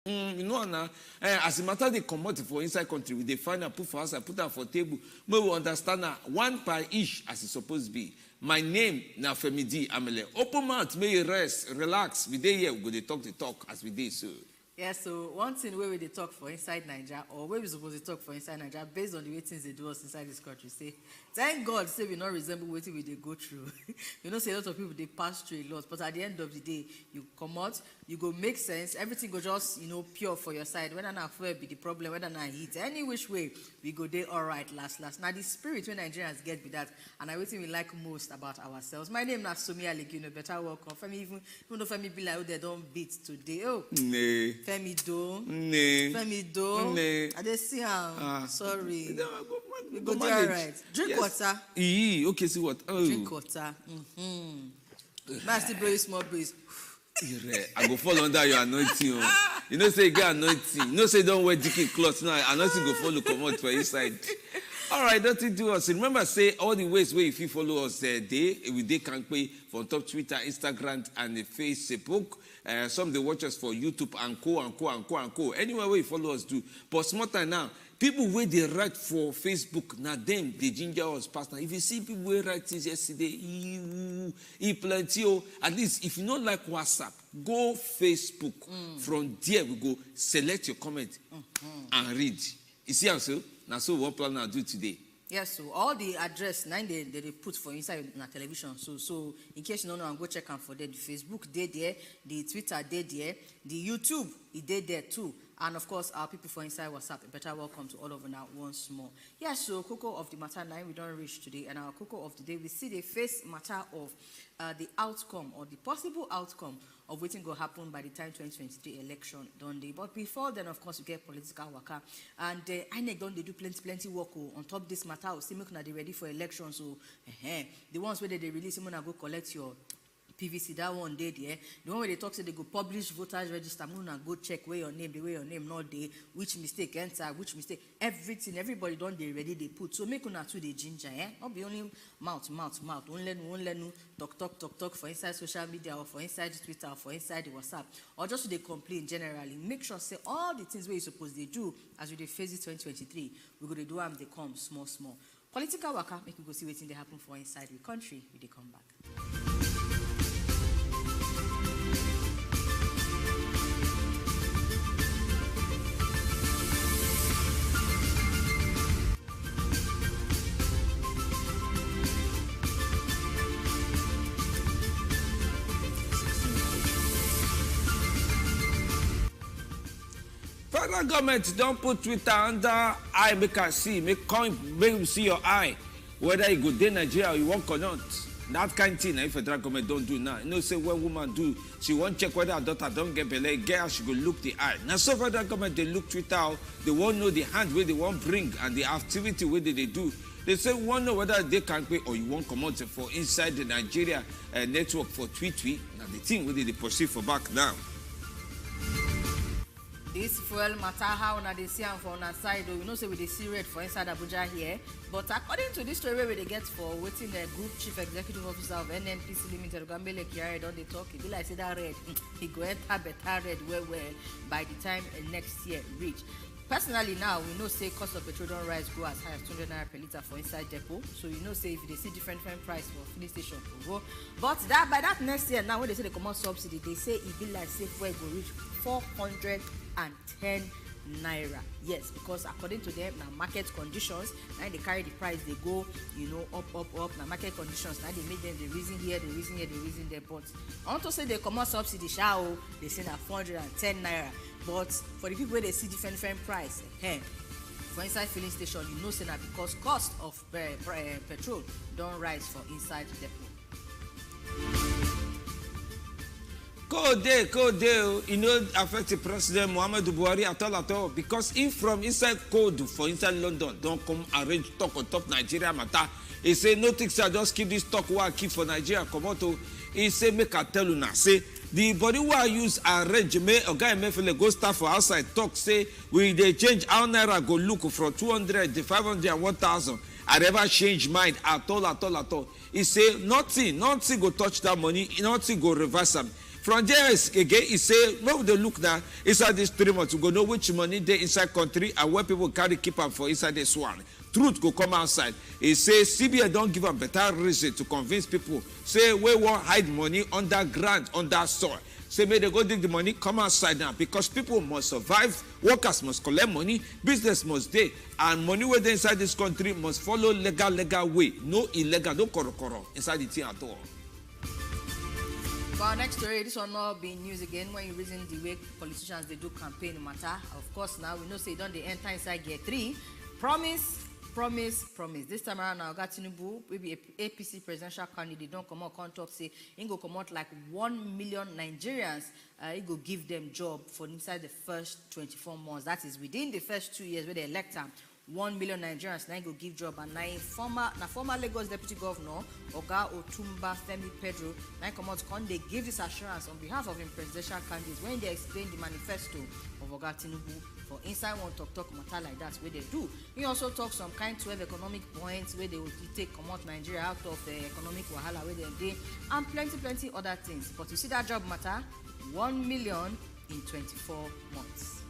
You know now, as a matter they commodity for inside country, we define and put for us, I put that for table. But we understand that one per each as it's supposed to be. My name na Femidi Amele. Open mouth, may you rest, relax. We dey here, we go to talk the talk as we did so. Yeah, so one thing where we talk for inside Nigeria, or where we supposed to talk for inside Nigeria, based on the way things they do us inside this country, say, thank God, say we not resemble what we they go through. You know, say a lot of people they pass through a lot, but at the end of the day, you come out, you go make sense, everything go just, you know, pure for your side. Whether not fuel be the problem, whether not heat, any which way, we go there all right, last. Now the spirit when Nigerians get with that, and I think we like most about ourselves. My name is Somi Alegino, better welcome. Femi even though Femi be like, oh, they don't beat today. Oh, nee. Femi do. Nee. Femi do. Nee. I just see him. Sorry. We go there all right. Drink water. Okay, see what? Oh. Drink water. Master breeze, small breeze. I go fall under your anointing. You know, say you get anointing. You know, say don't wear dicky clothes. Now, anointing go follow come out for inside. All right, don't it do us. Remember, say all the ways where if you follow us they can pay for top Twitter, Instagram, and Facebook. Some they watch us for YouTube and co. Anywhere where you follow us do. But smarter now, people where they write for Facebook, now them they ginger us past. Now, if you see people where write things yesterday, plenty. At least if you don't like WhatsApp, go Facebook. From there we go select your comment and read. You see how so? Now, so what plan I do today? Yes, so all the address nine they put for inside na television. So in case you don't know, go check them for there. The Facebook they there, the Twitter they there, the YouTube they there too. And of course, our people for inside WhatsApp, a better welcome to all of you now once more. Yes, so Cocoa of the Matter 9, we don't reach today. And our Cocoa of the Day, we see the first matter of the outcome or the possible outcome of waiting will happen by the time 2023 election done day. But before then, of course, we get political worker. And INEC don't they do plenty work on top this matter. See, they ready for elections. So the ones where they release, I'm gonna go collect your PVC, that one day there. The one where they talk, say they go publish voters register. I'm gonna go check where your name, the way your name not there, which mistake enter, which mistake, everything, everybody don't they ready they put. So make una to the ginger, not be only mouth. Won't let no talk for inside social media or for inside Twitter or for inside the WhatsApp. Or just they complain generally. Make sure say all the things where you suppose they do as we they face it 2023, we're gonna do them they come small. Political worker, make you go see what's in they happen for inside the country, we they come back. Federal government don't put Twitter under eye make I see, make you see your eye, whether you go to Nigeria or you want or not. That kind of thing, if federal government don't do now. You know, say when woman do, she won't check whether her daughter don't get belay, girl, she go look the eye. Now, so federal government, they look Twitter, they won't know the hand where they won't bring and the activity where they do. They say, we won't know whether they can pay or you won't come out for inside the Nigeria network for tweet. Now, the thing where they pursue for back now. This fuel matter how na they see am for on side, though. You know, say we they see red for inside Abuja here. But according to this story where they get for waiting the group chief executive officer of NNPC Limited, Gambele Kiare, don't they talk? It be like say that red, he go enter better red well by the time next year reach. Personally, now we know say cost of petrol don't rise go as high as 200 naira per liter for inside depot. So you know say if they see different price for filling station will go. But that by that next year now when they say they come out subsidy, they say it be like say fuel go reach 410 naira. Yes, because according to them, now market conditions, now they carry the price, they go, you know, up. Now market conditions, now they make them the reason here, the reason there. But I want to say they come out subsidy, they say now 410 naira. But for the people where they see different price, for inside filling station, you know, say now because cost of petrol don't rise for inside depot. Go there, you know, affect the President Muhammadu Buhari at all. Because if from inside code for inside London, don't come arrange talk on top Nigeria matter. He say, no things, I just keep this talk what I keep for Nigeria. Come out. He say, make I tell you now. Say, the body who I use arrange, me, a guy may feel go start for outside talk, say, we they change our naira go look from 200 to 500 and 1,000. I never change mind at all. He say, nothing go touch that money, nothing go reverse them. From there again, he say, no, they look now, inside these 3 months, we go know which money they inside country and where people carry keep up for inside this one. Truth go come outside. He say, CBN don't give a better reason to convince people. Say, we won't hide money underground, under soil. Say, may they go dig the money, come outside now. Because people must survive, workers must collect money, business must stay, and money where they inside this country must follow legal way. No illegal, no koro inside the thing at all. For our next story, this will not be news again when you reason the way politicians they do campaign matter. Of course, now we know say don't they enter inside gear 3. Promise. This time around now, Bola Tinubu, maybe APC presidential candidate don't come out can't talk say he go come out like 1 million Nigerians. He go give them job for inside the first 24 months. That is within the first 2 years where they elect him. 1 million Nigerians now go give job, and former Lagos Deputy Governor Oga Otumba Femi Pedro now come out they give this assurance on behalf of him presidential candidates when they explain the manifesto of Oga Tinubu for inside one talk matter like that where they do. He also talks some kind 12 economic points where they will take come out Nigeria out of the economic wahala where they and plenty other things. But you see that job matter 1 million in 24 months.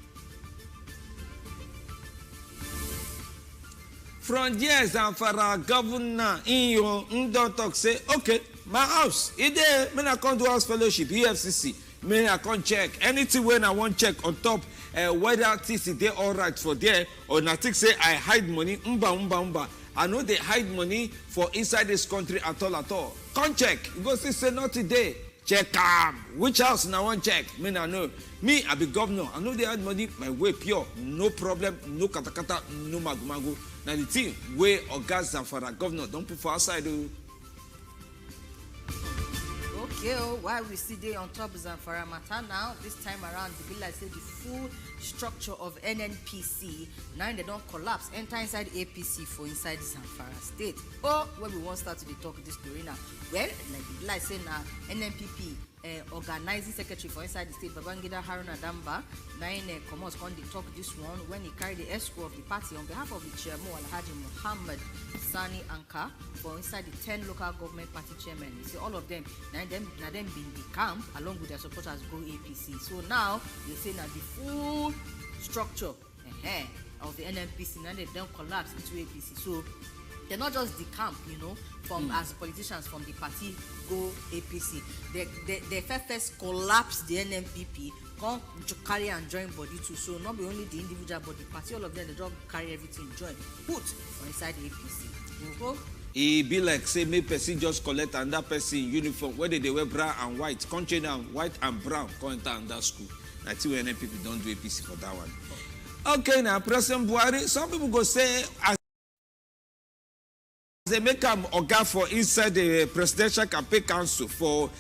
From years and for our governor in your don't talk say, okay, my house, it there, when I come to house fellowship, EFCC, when I come check anything when I want check on top whether things is there all right for there or nothing say I hide money, umba. I know they hide money for inside this country at all. Come check, you go see say not today. Check which house now want check? Me I know. Me, I be governor. I know they had money my way pure. No problem, no katakata, no magumagu. Now the thing way Ogas and for our governor don't put for outside. Okay, while we see there on top Zamfara matter now, this time around the bill I say the full structure of NNPC now they don't collapse, enter inside APC for inside Zamfara state. Oh, when we want start to talk this story now. Well, like the bill I say now, NNPP organizing secretary for inside the state Babangida Haruna Damba nine commerce on the talk this one when he carried the escort of the party on behalf of the chairman Alhaji Muhammad Sani Anka for inside the 10 local government party chairmen. You see all of them now them been the camp along with their supporters go APC. So now they say now the full structure of the NNPC now they don't collapse into APC. So they're not just the camp, from as politicians from the party go APC. They first collapse the NNPP, come to carry and join body too. So not be only the individual, but the party, all of them, they don't carry everything, join, put for inside the APC. It be like say me person just collect and that person uniform, whether they wear brown and white, country down white and brown, come enter that school. I think NNPP don't do APC for that one. Okay, now President Buhari, some people go say as they make them organ for inside the presidential campaign council for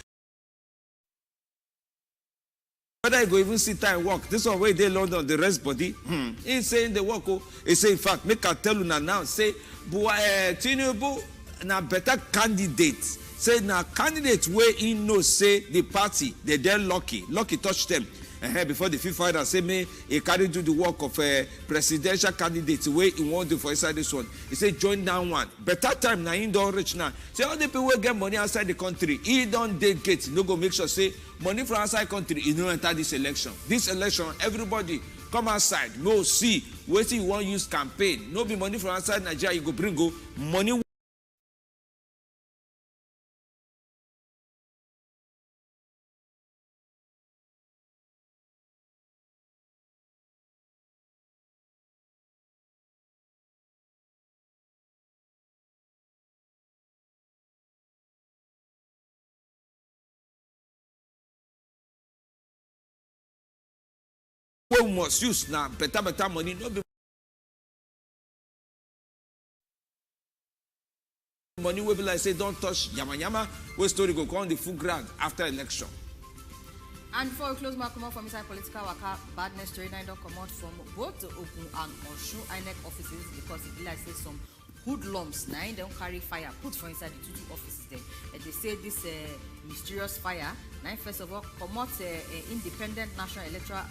whether you go even sit and work. This one way they load on the rest body. He saying the work. He say in fact make I tell you now say Tinubu na better candidate. Say na candidate where he know say the party they lucky touch them. Before the FIFA say me he carry do the work of a presidential candidate way he want to for inside this one. He say join down one. Better time now he don't reach now. Say all the people will get money outside the country. He don't dedicate. No go make sure say money from outside country he don't enter this election. This election everybody come outside. No see wait you want use campaign. No be money from outside Nigeria you go bring go money. We must use now better money. No be money will be like say don't touch yama. Where story go on the full ground after election. And before we close, my come out from inside political waka, badness story 9 don't come out from both the Ogun and Oshu INEC offices because it like say some hoodlums now don't carry fire put for inside the two offices then. And they say this mysterious fire now first of all comot independent National Electoral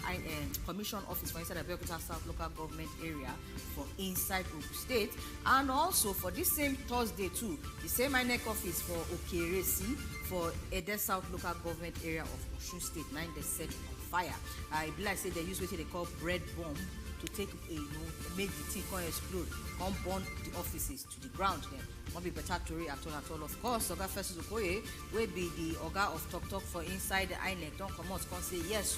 Commission office for inside the Abeokuta South local government area for inside Ogun State, and also for this same Thursday too the same INEC office for Okeresi for Ede South local government area of Osun State. Now they set on fire. I believe I say they use what they call bread bomb to take make the thing come explode, come burn the offices to the ground. Then won't be better story at all. Of course, Oga Festus Okoye will be the Oga of Talk for inside the INEC. Don't come out come say yes.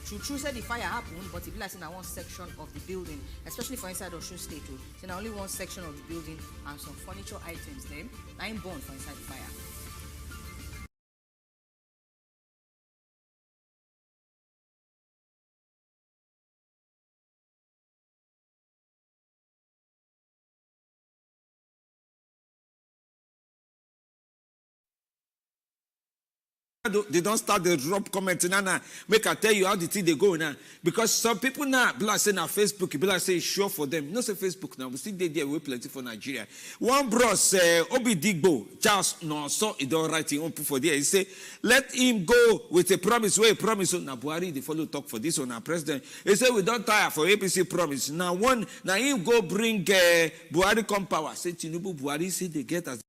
So true said the fire happened, but it be like in one section of the building, especially for inside Osun State too. So now only one section of the building and some furniture items then 9 burned for inside the fire. They don't start the drop commenting now. Make I tell you how the thing they go now. Because some people now, be like saying on Facebook, be like say sure for them. No say Facebook now. We see they there we plenty for Nigeria. One bros, Obi Digbo, Charles no so it don't write him for there. He say let him go with a promise. Where he promise now Buhari they follow talk for this one our president. He say we don't tire for APC promise. Now him go bring Buhari come power. Say Tinubu Buhari say they get as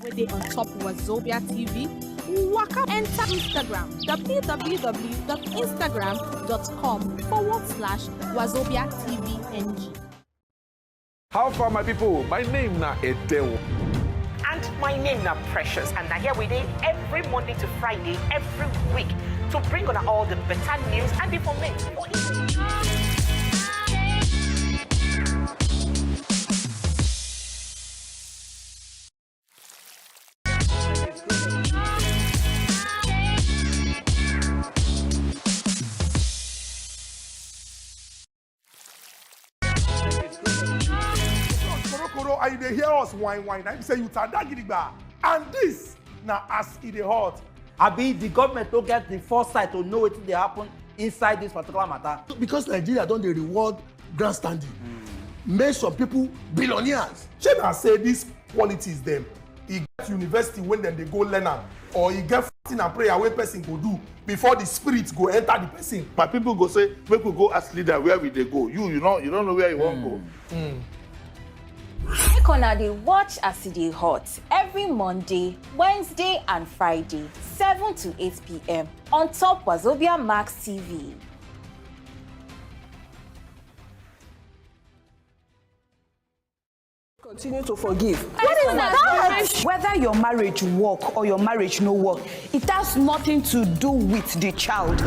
With it on top Wazobia TV, waka enter Instagram, www.instagram.com/Wazobia TVNG. How far, my people? My name na Edel. And my name na Precious, and I here with you every Monday to Friday, every week, to bring on all the better news and information. And they hear us whine. I say you tadagiriba. And this now as it hot. Abi the government don't get the foresight to know what they happen inside this particular matter. Because Nigeria don't they reward grandstanding. Make some people billionaires. Should I say these qualities them? He get university when then they go learn am, or he get fasting and prayer where person go do before the spirit go enter the person. My people go say, make we go as leader where we they go. You don't know where you want go. Make una dey watch as e dey hot every Monday, Wednesday and Friday, 7 to 8 p.m. on top Wazobia Max TV. Continue to forgive. What is that? Whether your marriage work or your marriage no work, it has nothing to do with the child.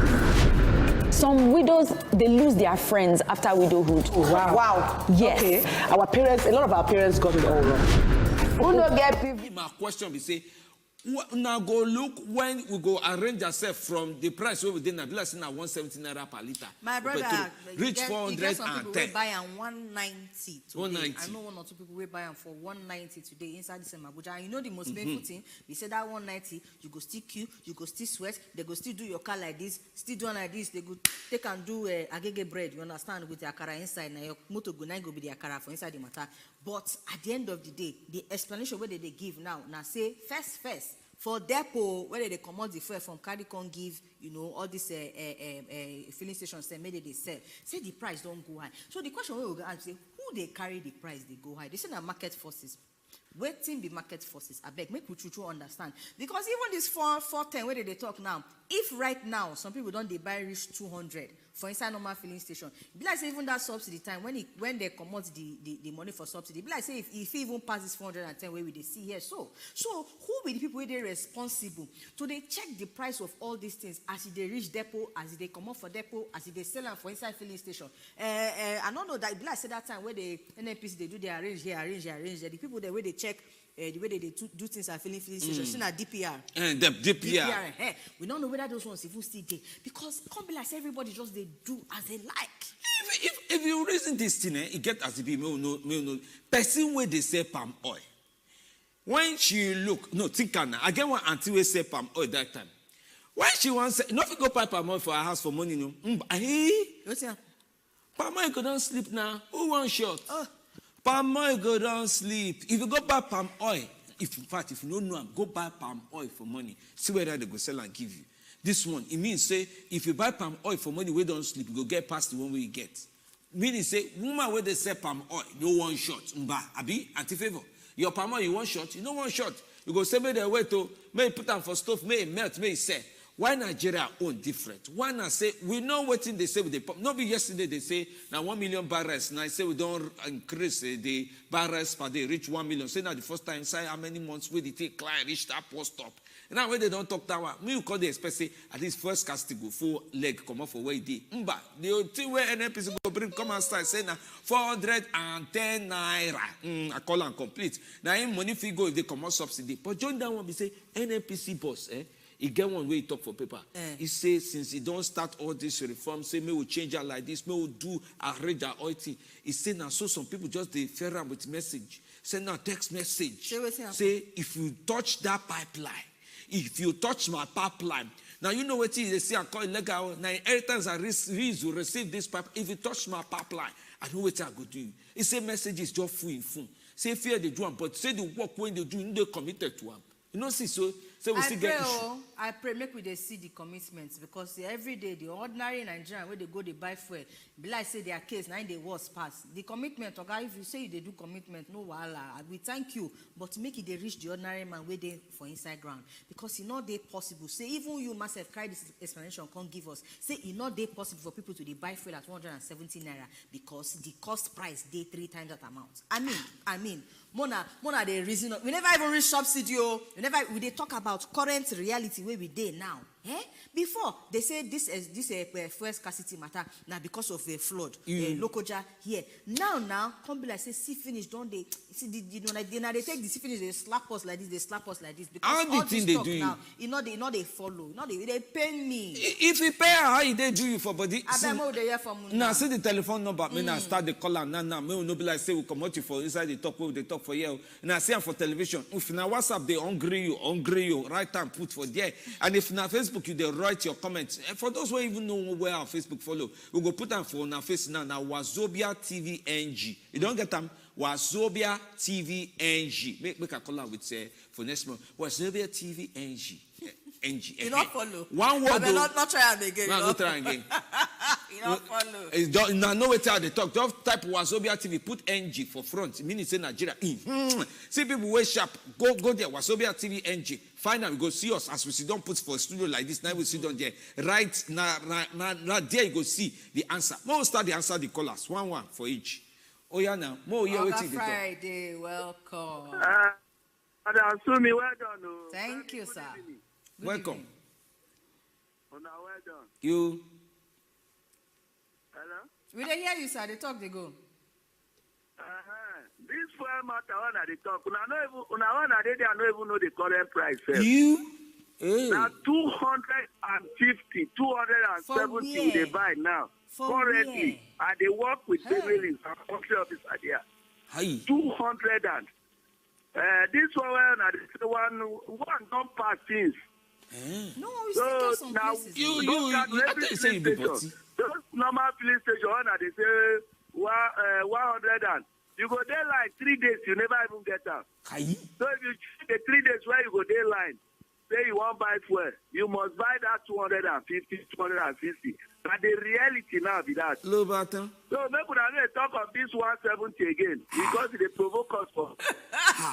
Some widows, they lose their friends after widowhood. Oh, wow. Yes. Okay. Our parents, a lot of our parents got it all wrong. Who no get people? My question be say, now go look when we go arrange ourselves from the price where we did na be like say na 170 naira per liter. My brother, reach you get some people 410. will buy am 190 today. 190. I know 1 or 2 people will buy am for 190 today inside this Abuja. And you know the most painful thing? They say that 190, you go still queue, you go still sweat, they go still do your car like this, still do like this. They can do agege bread, you understand, with the akara inside. Now your motor go be the akara for inside the matter. But at the end of the day, the explanation where they give now say first. For depot, where they come out the fuel from Caricon give, all these filling stations, say maybe they sell. Say the price don't go high. So the question we will ask, say, who they carry the price, they go high? They say na market forces. Waiting be market forces. I beg, make we true understand. Because even this 410 where they talk now, if right now some people don't they buy reach 200 for inside normal filling station, be like say even that subsidy time when they come out the money for subsidy, be like say if even passes 410 where we they see here. So who be the people where they responsible to they check the price of all these things as they reach depot, as they come out for depot, as they sell them for inside filling station? I don't know that be like say that time where the NNPC they do they arrange the people there where they check the way they do things at filling stations, still at DPR. The DPR. We don't know whether those ones even still there. Because it can't be like everybody just they do as they like. If you reason this thing, it get as if you no person where they say palm oil. When she look, no, think now. I get one auntie we say palm oil that time. When she wants, nothing go buy palm oil for her house for money, no. What's that? Palm oil go down sleep now. Who want shot? Palm oil go down sleep. If you go buy palm oil, in fact, if you don't know, go buy palm oil for money. See whether they go sell and give you. This one, it means say, if you buy palm oil for money, we don't sleep, you go get past the one way you get. Meaning say, woman where they sell palm oil, no one shot. Mba, abi, anti-favor. Your palm oil, you want shot, you don't want shot. You go say, may they wait to, may put them for stove, may melt, may say. Why Nigeria own different? Why not say, we know what they say with the pump. Not be yesterday they say, now 1 million barrels. Now I say we don't increase the barrels per day, reach 1 million. Say now the first time, say how many months will it take client reach that post stop. And now when they don't talk that one, me you call the expect say, at least first casting go full leg come off for where it did. Mba, the thing where NNPC go bring come and start saying now 410 naira. I call and complete. Now in money fee go if they come out subsidy. But join that one, we say NNPC boss, he get one way he talk for paper. He say since he don't start all this reform, say me will change out like this, me will do arrange our OIT. He say now so some people just they fair with message. Say now text message. Say if you touch that pipeline, if you touch my pipeline, now you know what they say I call illegal. Now every time I receive this pipe, if you touch my pipeline, I know what I go do. He say messages just full in full. Say fear they do them, but say the work when they do, they committed to them. You know, see, so we still get issue. I pray make we they see the commitments because every day the ordinary Nigerian where they go they buy fuel, be like say their case now they was pass. The commitment, okay, if you say they do commitment, no wahala. We thank you, but make it they reach the ordinary man where they for inside ground because it's not they possible. Say even you must have cried this explanation can't give us. Say it's not they possible for people to they buy fuel at 170 naira because the cost price they 3 times that amount. I mean. Mona the reason we never even reach subsidy. We they talk about current reality where we dey now. Before they say this fuel scarcity matter now because of a flood, locoja here. Now come be like say see finish don't they see they take the see finish they slap us like this because all this talk now they follow they pay me. If you pay how they do you for body. Now see the telephone number. Me now start the call now. Me will not be like say we come out for inside the talk where they talk for you. Now see for television. If now WhatsApp they hungry you right time put for there. And if now Facebook you they write your comments. And for those who even know where our Facebook follow, we go put them for our face now. Wazobia TV NG. You don't get them. Wazobia TV NG. Make a call out with say for next month. Wazobia TV NG. NG. You not follow. One word. Not try again. No, not try again. You not follow. Now know what they talk. Just type Wazobia TV. Put NG for front. It means say Nigeria. See people way sharp. Go there. Wazobia TV NG. Find out. We go see us as we sit down. Put for a studio like this. Now we sit down there. Right now there you go see the answer. More start the answer the callers. One for each. Oh yeah now. More here waiting. Friday. Welcome. Madam Sumi, well done. Thank you, sir. Good Welcome. Evening. Well done. You. Hello? We don't hear you, sir. They talk, they go. This fuel matter one at the talk. Una one at the day, I don't even know the current price. You? Now 250, 270 they buy now. Currently, and they work with families and country officer there. 200 and this one don't pass things. No, we still get some places. You say you be body. Those normal filling station one they say 100 and you go there like 3 days, you never even get out. So if you check the 3 days where you go there line, say you want buy fuel, you must buy that 250, 250. But the reality now be that. Low button. So maybe we talk of this 170 again because they provoke us for.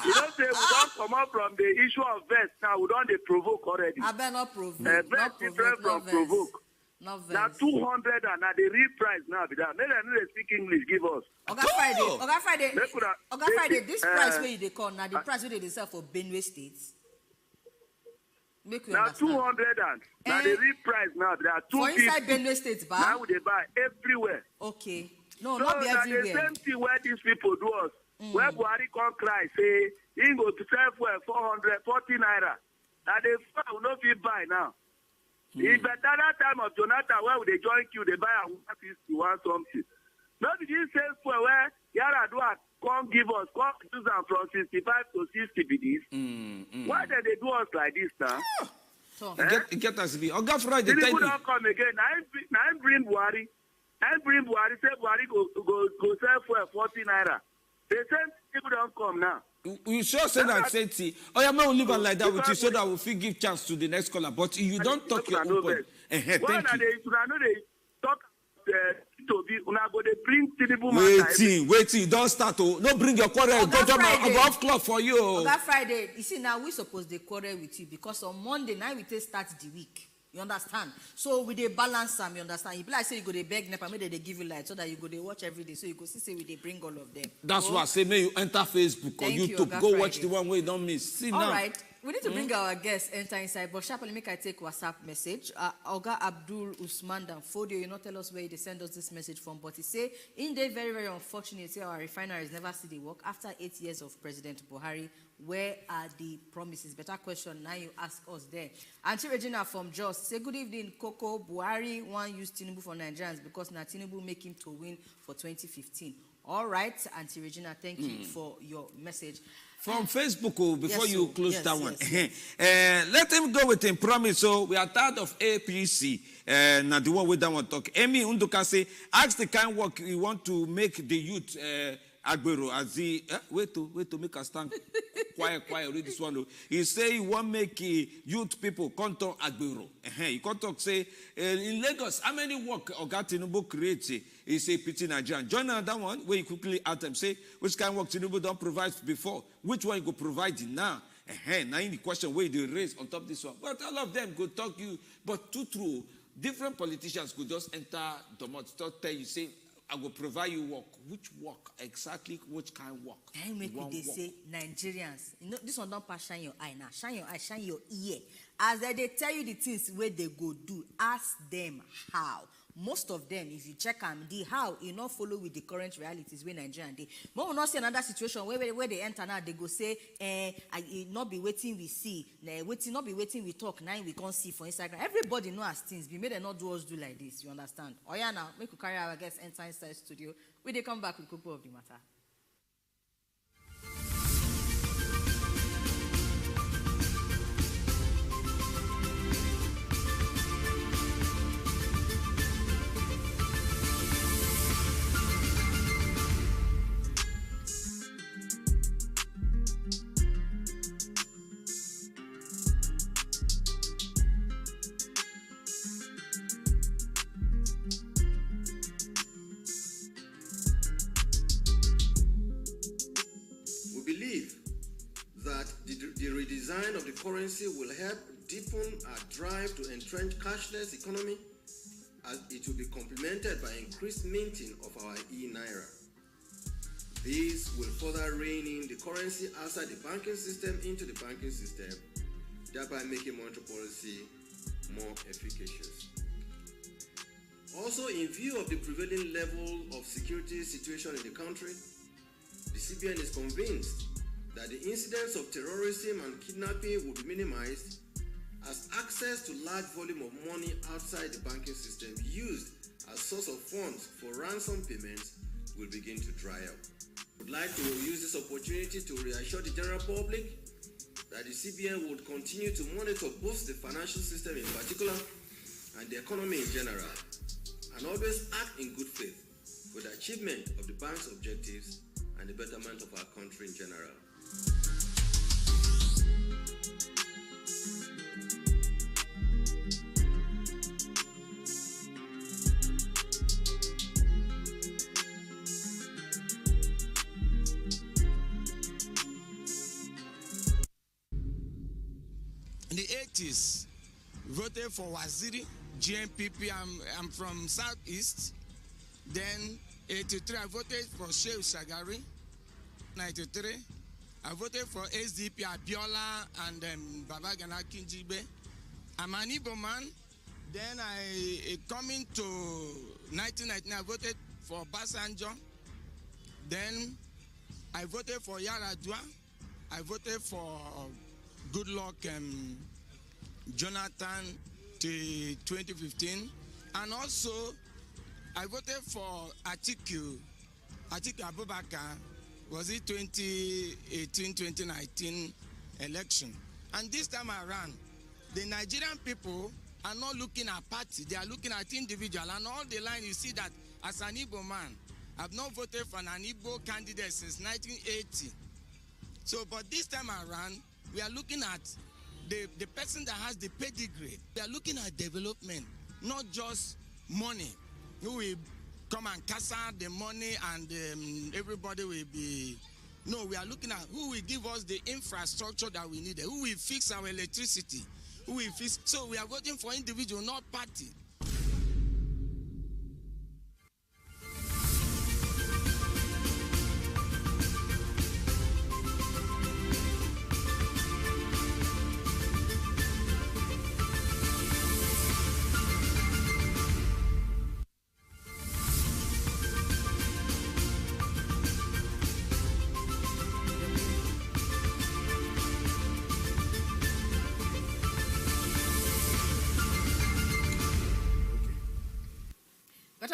You don't say we don't come up from the issue of vest now. We don't they provoke already. I better not provoke. Vest different from provoke. Now 200 and now the real price now be that. Maybe I know they speak English. Give us. Oga Friday. This price where they call now the price where they sell for Benue State. Make you now understand. 200 and now the real price now there are 250. For inside Benue State, ba? Now they buy everywhere. Okay. No, so not be everywhere. The same thing where these people do us. Where Buhari can't cry, say he go to sell for 440 naira. Now they will not be buy now. It's better that time of Jonathan where they join queue, they buy a 150, 1 something. Not this same for where Yaradua come give us, come use them from 65 to 60 BDs. Why did they do us like this now? Get us be. Oga Friday, the people don't come again. I bring Buhari. I bring Buhari. Say Buhari go sell for 40 naira. They say people don't come now. You sure say that, say, oh, yeah, man, leave like that with you so that we will give chance to the next caller. But you don't talk your own point. Thank you. They talk to be una go they bring Tinubu. Waiting, don't start. Oh, no, bring your quarrel. Go to my above clock for you. That Friday, you see now we supposed to quarrel with you because on Monday night we start the week. You understand? So we dey balance them. You understand? You be like say you go dey beg NEPA, maybe they give you light so that you go dey watch every day. So you go see we dey bring all of them. That's why I say may you enter Facebook or YouTube. Go watch the one where you don't miss. See now. All right. We need to bring our guests enter inside, but sharply make I take WhatsApp message. Oga Abdul Usman Danfodio, you not tell us where they send us this message from, but he say, in day very, very unfortunate, our refineries never see the work after 8 years of President Buhari. Where are the promises? Better question now you ask us there. Auntie Regina from Jos say, good evening, Coco. Buhari want use Tinubu for Nigerians because now Tinubu make him to win for 2015. All right, Auntie Regina, thank you for your message. From Facebook, before you close that one, yes. Let him go with him promise. So we are tired of APC. Now the one with that one talk. Amy Unduka say, ask the kind of work you want to make the youth Agbero as the wait to make a stand. quiet, read this one. He say he want make youth people come to Agbero. He come talk say in Lagos, how many work Oga Tinubu creates? He say pity Nigerian. Join another one where you quickly ask them say which kind of work Tinubu don't provide before, which one you go provide now. Now in the question where they raise on top this one. But all of them go talk you, but true. Different politicians could just enter the mouth, tell you say I will provide you work. Which work? Exactly which kind of work? And make they say Nigerians. You know, this one don't pass shine your eye now. Shine your eye, shine your ear. As they tell you the things where they go do, ask them how. Most of them, if you check them, the how, you not follow with the current realities where Nigerian they. But we not see another situation where they enter now, they go say, I not be waiting we see, not be waiting we talk, now we can't see for Instagram. Everybody know as things, be made them not do us do like this, you understand? Oh yeah, now, make we carry our guests enter inside studio. We they come back with Coco of the matter. The redesign of the currency will help deepen our drive to entrench cashless economy, as it will be complemented by increased minting of our e-naira. This will further rein in the currency outside the banking system into the banking system, thereby making monetary policy more efficacious. Also, in view of the prevailing level of security situation in the country, the CBN is convinced that the incidence of terrorism and kidnapping will be minimized as access to large volume of money outside the banking system used as source of funds for ransom payments will begin to dry up. I would like to use this opportunity to reassure the general public that the CBN would continue to monitor both the financial system in particular and the economy in general, and always act in good faith for the achievement of the bank's objectives and the betterment of our country in general. In the 80s, voted for Waziri, GMPP. I'm from Southeast. Then 83, I voted for Shehu Shagari. 93, I voted for SDP Abiola and Babagana Kinjibe. I'm an Igbo man. Then coming to 1999, I voted for Basanjo. Then I voted for Yaradua. I voted for Goodluck Jonathan to 2015. And also, I voted for Atiku Atiku Abubakar, was it 2018, 2019 election? And this time around, the Nigerian people are not looking at party, they are looking at individual. And all the line you see that as an Igbo man, I've not voted for an Igbo candidate since 1980. So, but this time around, we are looking at the person that has the pedigree. We are looking at development, not just money. Who will come and cash out the money and everybody will be... No, we are looking at who will give us the infrastructure that we need, who will fix our electricity, who will fix... So we are voting for individual, not party.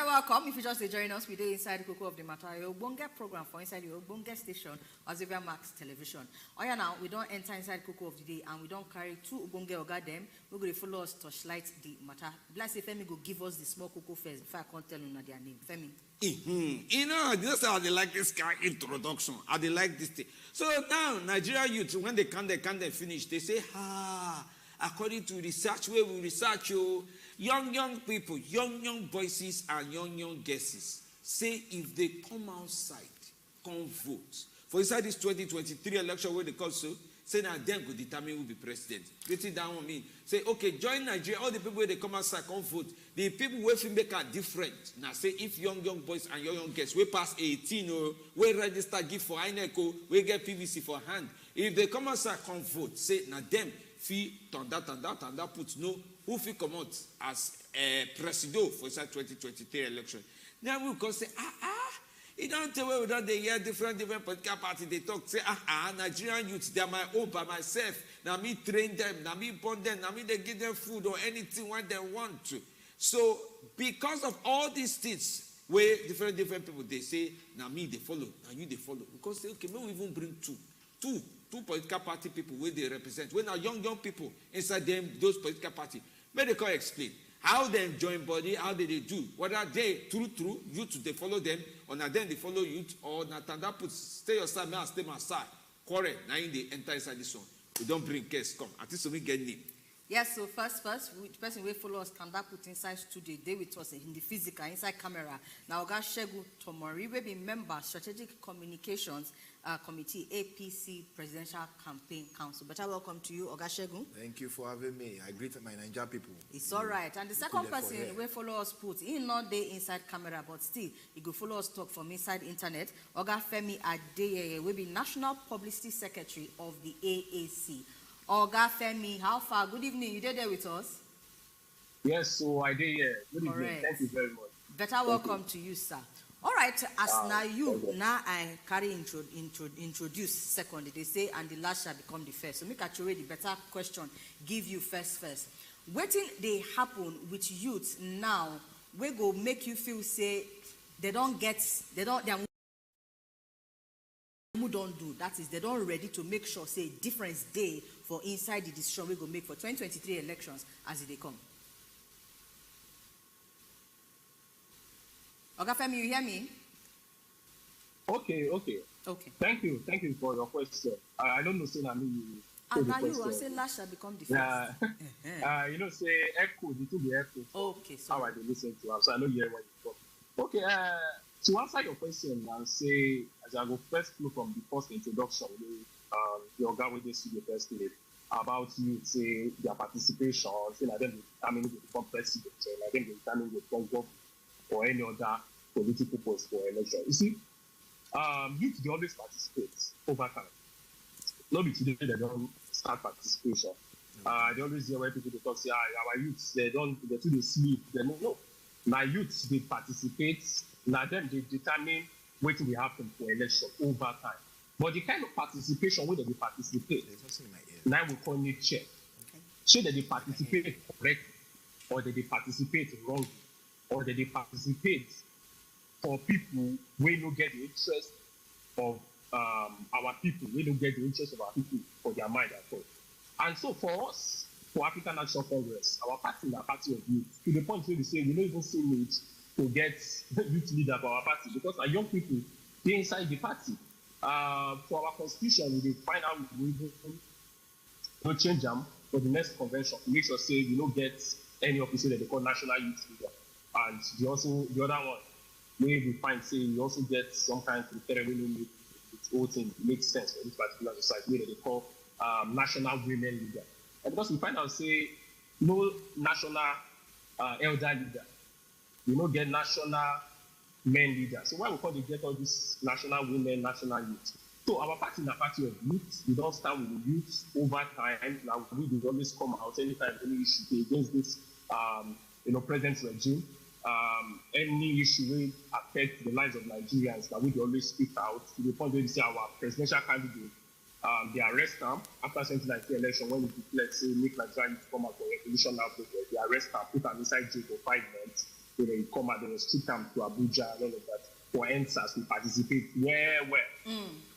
Welcome. If you just join us, we do Inside Cocoa of the Matter, your Ogbonge program for Inside your Ogbonge station, Wazobia Max Television. Oh yeah, now we don't enter Inside Cocoa of the Day and we don't carry two Ogbonge Oga them. We're going to follow us to light the matter. Bless if Femi go give us the small cocoa first if I can't tell you their name. Femi. You know, just how they like this guy introduction. How they like this thing. So now, Nigerian youth, when they can't finish, they say, according to research, where we research, young people, young voices and young guesses say if they come outside, come vote. For inside this 2023 election where they call so, say now them could determine who will be president. Get it down on me. Say, okay, join Nigeria, all the people where they come outside, come vote. The people where feel make are different. Now say if young boys and young girls, we pass 18 or we register, give for INECO, we get PVC for hand. If they come outside, come vote. Say now them fee turn that put no who feel come out as president for inside 2023 election. Now we can say, you don't tell where we don't hear different political parties. They talk, say, Nigerian youths, they are my own by myself. Now me train them, now me born them, now me they give them food or anything when they want to. So because of all these things, where different people they say, now me they follow, now you they follow. Because say, okay, maybe we even bring two political party people where they represent. When are young people inside them, those political parties, where they can explain how they join body, how they do, whether they true youth they follow them, or not then they follow youth, or not that put stay your side, may stay my side. Quarrel, now in the enter inside this one. We don't bring case come. At least we get name. Yes, so first, the person we follow us can that put inside studio, they with us in the physical, inside camera. Now, Oga Shegu Tomori, we be member, Strategic Communications Committee, APC Presidential Campaign Council. Better welcome to you, Oga Shegu. Thank you for having me. I greet my Nigerian people. It's all right. And the second person we follow us put, he not there inside camera, but still, he go follow us talk from inside internet. Oga Femi Adeyeye will be National Publicity Secretary of the AAC. Oga Femi, how far? Good evening. You there with us? Yes, so I did here. Good evening. Right. Thank you very much. Better welcome to you, sir. All right, as now I carry introduce second. They say, and the last shall become the first. So make a the better question. Give you first. Waiting they happen with youth now, we go make you feel say they don't do. That is, they don't ready to make sure say difference day for inside the decision we go make for 2023 elections as they come. Oga Femi, you hear me? Okay. Thank you for your question. I don't know, say na me you. Now you will say last shall become the first. You know, say echo, it will be echo. Okay, so how I listen to her, so I know you hear what you talk. Okay, to answer your question and say, as I go first look from the first introduction, the Oga with this studio first today, about you say their participation, say like them determine the become president, so like them determine the government or any other political post for election. You see, youth they always participate over time. Not be today they don't start participation. They always hear where people they talk say, our youths they too sleep. They no. My youths they participate. Now them they determine what will happen for election over time. But the kind of participation where they participate, now we call it check. So that they participate correctly, or that they participate wrongly, or that they participate for people we don't get the interest of our people, we don't get the interest of our people for their mind at all. And so for us, for African National Congress, our party is a party of youth. To the point where we say we don't even see need to get youth leader for our party because our young people, they inside the party. For our constitution, we find out we will change them for the next convention. Make sure say we don't get any officer that they call national youth leader. And the other one, maybe we find say we also get some kind of criteria we make its whole thing makes sense for this particular society where they call national women leader. And because we find out say no national elder leader, we don't get national men leader. So why we call they get all these national women, national youth? So our party is a party of youth. We don't start with the youth over time. Now we will always come out anytime any issue against this present regime. Any issue will affect the lives of Nigerians that we always speak out to the point where we say our presidential candidate, they arrest them after 2019 election when we declared say make Nigeria come out for revolution now protest. They arrest them, put them inside jail for 5 months. So they come out, they restrict them to Abuja and all of that. For NSAS, we participate where.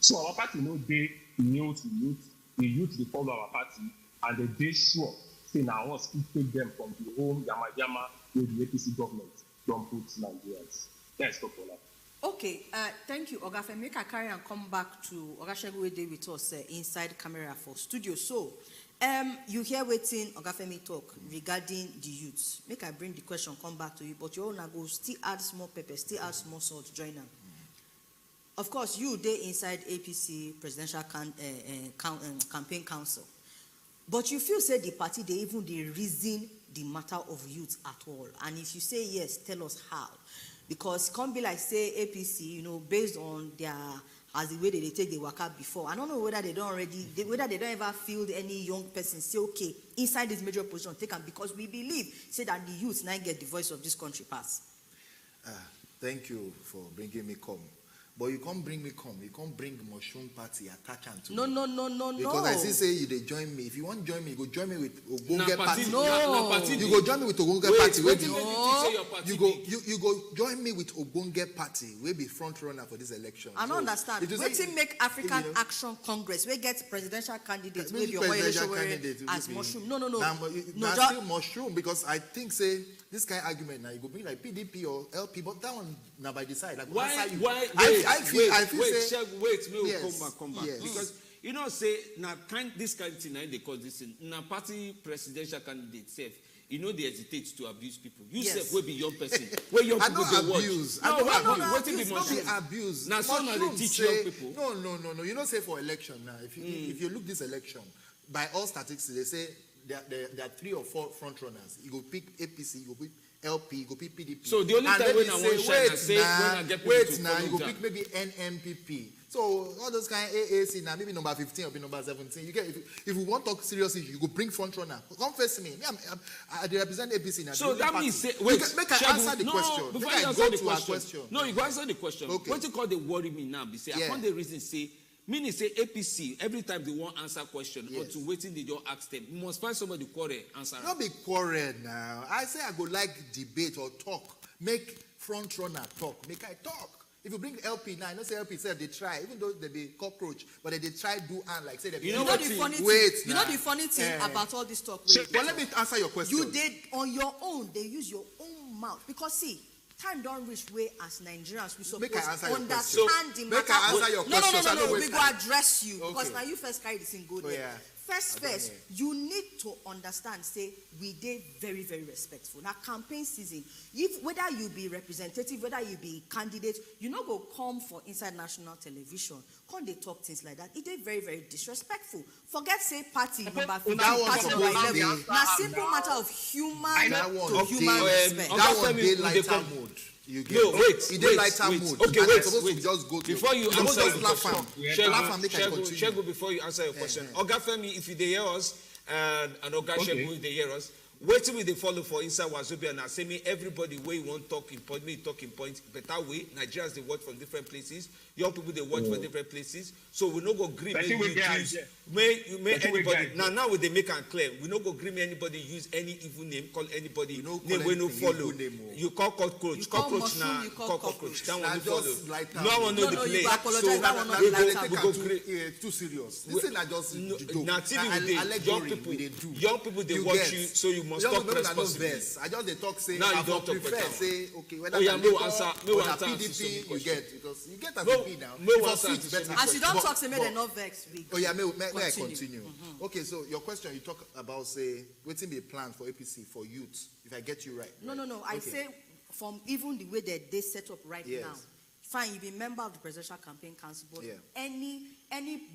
So our party know they new to youth, the youth they follow our party, and they sure say now us take them from the home yama where the APC government don't put Nigerians. That's for that. Okay, thank you, Ogafe. Make a carry and come back to Ogashegu where they with us inside camera for studio. So, you hear waiting Ogafemi talk regarding the youths. Make I bring the question, come back to you, but you wanna go still add small pepper, still add small salt, join them. Of course, you they inside APC presidential campaign council, but you feel say the party they even they reason the matter of youth at all. And if you say yes, tell us how. Because it can't be like say APC, based on their as the way they take the work out before. I don't know whether they don't ever feel any young person say, okay, inside this major position, take them because we believe, say that the youth now get the voice of this country pass. Thank you for bringing me come. But you can't bring me come. You can't bring Mushroom Party, attach them to me. No. Because I see say you they join me. If you want to join me, you go join me with Ogonge Party. No. You go join me with Ogonge Party. You go join me with Ogonge Party. We be front runner for this election. I don't understand. Wetin make African Action Congress? We get presidential candidates. We be as Mushroom. No. Now still Mushroom because I think say this kind of argument now you go bring like PDP or LP, but that one now by the side. Like, why? Come back. Yes. Because say now this kind of thing they call this thing. Now party presidential candidate self, they hesitate to abuse people. You self will be young person. Where young people they abuse. Watch. What be abuse? Now some they teach young people. No. You don't say for election now. If you look this election, by all statistics they say there are 3 or 4 front runners. You go pick APC, you go pick LP, you go pick PDP. So the only time when I want shine and say when I get people to follow you go pick maybe NMPP. So all those kind of AAC now, maybe number 15 or number 17. You get if we want to talk seriously, you go bring front runner. Come face me. I represent APC now. So that means say make I answer the question. Before I answer go the to question. our question. No, you go answer the question. Okay. What you call they worry me now? Be say I found the reason say. Meaning say APC, every time they want answer question or to waiting they don't ask them. You must find somebody quarrel answer. Not be quarrel now. I say I go like debate or talk. Make front runner talk. Make I talk. If you bring LP now, I know say LP said they try, even though they be cockroach, but they try do and like say they the funny thing about all this talk. But let me answer your question. You did on your own, they use your own mouth. Because see, time don't reach way as Nigerians we supposed to understand the matter. Make I answer your question. No. We go address you because now you first carry this in go there. First, you need to understand. Say we did very, very respectful. Now campaign season, whether you be representative, whether you be candidate, you not go come for inside national television. Can't they talk things like that? It is very, very disrespectful. Forget say party number 15, party number 11. Now simple matter of human to human respect. That one day lighter mood. You get wait. Okay, wait. Just go to before you answer the question. Shegu, before you answer your question. Ogafemi, if you hear us, and Oga Shegu, if they hear us, Waiting with the follow for inside Wazobia and say me everybody way want talking point, me talking points better way. Nigerians they watch from different places. Young people they watch from different places. So we no go agree may you use may anybody now they make and clear. We no go agree may anybody use any evil name, call anybody name we no follow. You call cockroach, cockroach now, call cockroach. That one no follow. No one know the play. So we go agree. Too serious. This is not just now TV with young people they watch you, so you must talk responsibly. I just they talk say now you don't talk prefer say okay whether PDP you get because you get as a P now. As you don't talk say make them not vex. Oh yeah, may I continue? Okay, so your question you talk about say waiting be a plan for APC for youth. If I get you right. No. I say from even the way that they set up right now. Fine, you be member of the Presidential Campaign Council, but any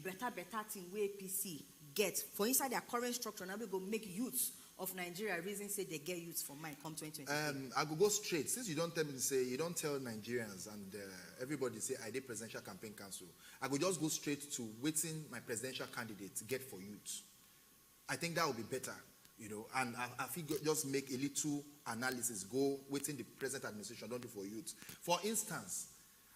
better thing where APC get for inside their current structure now we go make youths of Nigeria reason say they get youths for mine come 2020. I go straight since you don't tell me to say you don't tell Nigerians and everybody say I did Presidential Campaign Council. I go just go straight to waiting my presidential candidate get for youth. I think that would be better, you know, and I think just make a little analysis go waiting the present administration don't do for youth. For instance,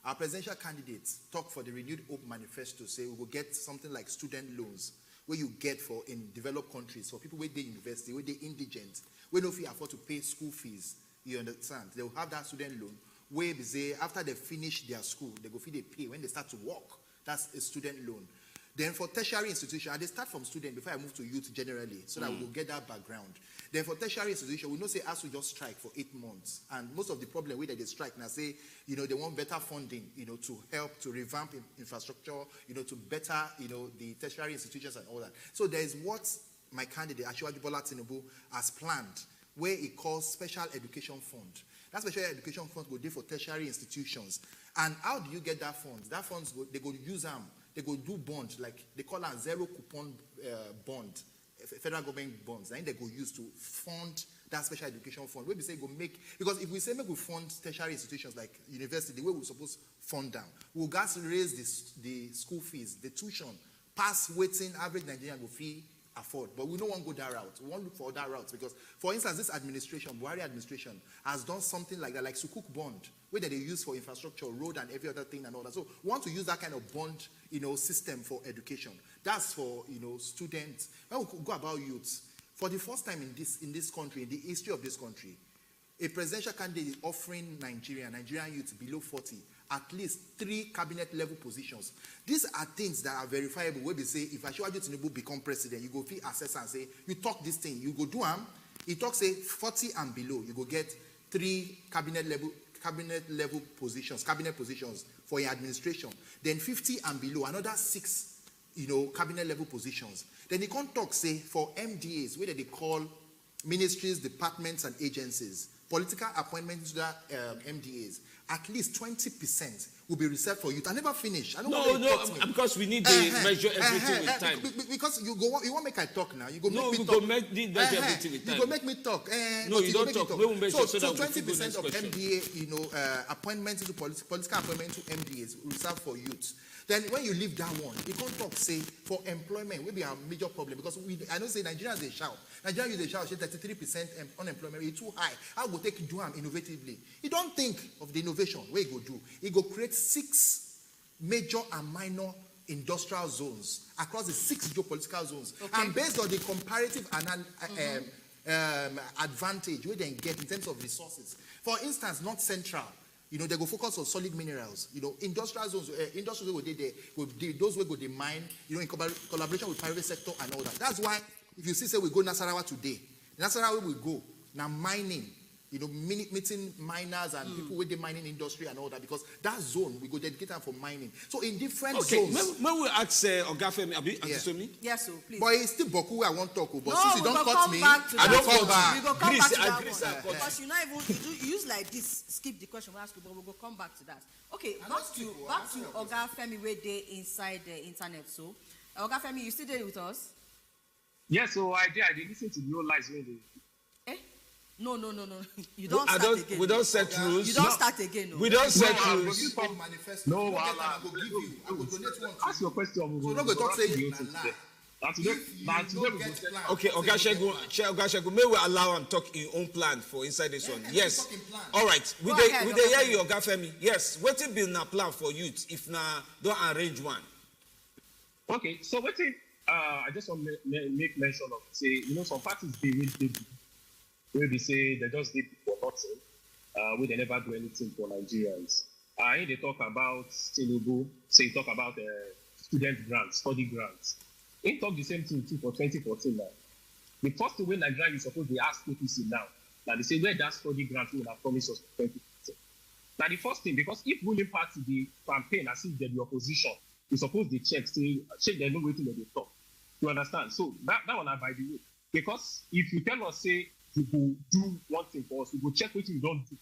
our presidential candidates talk for the Renewed Hope Manifesto say we will get something like student loans where you get for in developed countries for people where they university, where they indigent, where no fee afford to pay school fees. You understand? They will have that student loan where they say after they finish their school, they go fee they pay when they start to work. That's a student loan. Then for tertiary institution, and they start from student before I move to youth generally, so that we will get that background. Then for tertiary institution, we know say as we just strike for 8 months, and most of the problem where they strike now say, you know, they want better funding, you know, to help to revamp infrastructure, you know, to better, you know, the tertiary institutions and all that. So there is what my candidate, Bola Tinubu, has planned, where he calls Special Education Fund. That Special Education Fund will do for tertiary institutions. And how do you get that fund? That funds they go use them. They go do bond, like they call it zero coupon bond, federal government bonds. And they go use to fund that special education fund. Where we say go make, because if we say make we fund tertiary institutions like university, the way we're supposed to fund them, we'll got to raise the school fees, the tuition, past waiting average Nigerian will fee afford. But we don't want to go that route. We want to look for other routes because, for instance, this administration, Buhari administration, has done something like that, like Sukuk bond, where they use for infrastructure, road, and every other thing and all that. So we want to use that kind of bond, you know, system for education. That's for, you know, students. When we go about youths, for the first time in this country, in the history of this country, a presidential candidate is offering Nigerian youths below 40 at least 3 cabinet level positions. These are things that are verifiable. Where they say, if Muhammadu Tinubu become president, you go feel assess and say, you talk this thing, you go do them. He talk say 40 and below, you go get 3 cabinet level positions, cabinet positions for your administration. Then 50 and below, another 6, you know, cabinet level positions. Then he can't talk say for MDAs, where they call ministries, departments, and agencies, political appointments to the MDAs. At least 20% will be reserved for youth. I never finish. I don't want because we need to measure everything with time. Because you want to make I talk now. You go make me talk. Measure everything with time. You go make me talk. No, you don't talk. So 20% of MDA, you know, appointments into political appointments to MDAs reserved for youth. Then when you leave that one, you can't talk, say, for employment, will be a major problem. Because I don't say Nigerians, they shout. Nigerians, they shout, say 33% unemployment, it's too high. How will take do them innovatively? You don't think of the innovation, where you go do. You go create 6 major and minor industrial zones across the 6 geopolitical zones. Okay. And based on the comparative advantage we then get in terms of resources. For instance, North Central, you know, they go focus on solid minerals. You know, industrial zones, industrial will those will go they mine, you know, in collaboration with private sector and all that. That's why if you see say we go Nasarawa today, Nasarawa will go now mining, you know, meeting miners and people with the mining industry and all that, because that zone we go dedicate them for mining. So in different zones. When we ask Ogafemi, yes, so please. But it's still Boku I want to talk about. But no, since you don't cut me, I don't come back. We go come back to that one. Because you not even you use like this, skip the question we ask you, but we'll go come back to that. Okay, back to Ogafemi where they inside the internet. So Ogafemi, you still there with us? Yes, so I did listen to the old lies when they. No. You don't start again. We don't set rules. You don't start again. No. We don't set rules. No, I will donate one. Ask your question. So don't go talk say you. Okay, Ogashagu, may we allow him talk in own plan for inside this one? Yes. All right. We dey hear you, Ogafemi. Yes. What will be na plan for youth if na don't arrange one? Okay, so what if I just want to make mention of say, some parties they will do where they say they just did for nothing, where they never do anything for Nigerians. They talk about Tinubu, say talk about student grants, study grants. They talk the same thing too for 2014 now. The first way Nigeria is supposed to ask APC now, that they say where that study grant will have promised us for 2014. Now the first thing, because if ruling party the campaign as if they're the opposition, we suppose they check they know waiting that they talk. You understand? So that one are by the way. Because if you tell us say you go do one thing for us, we go check what you don't do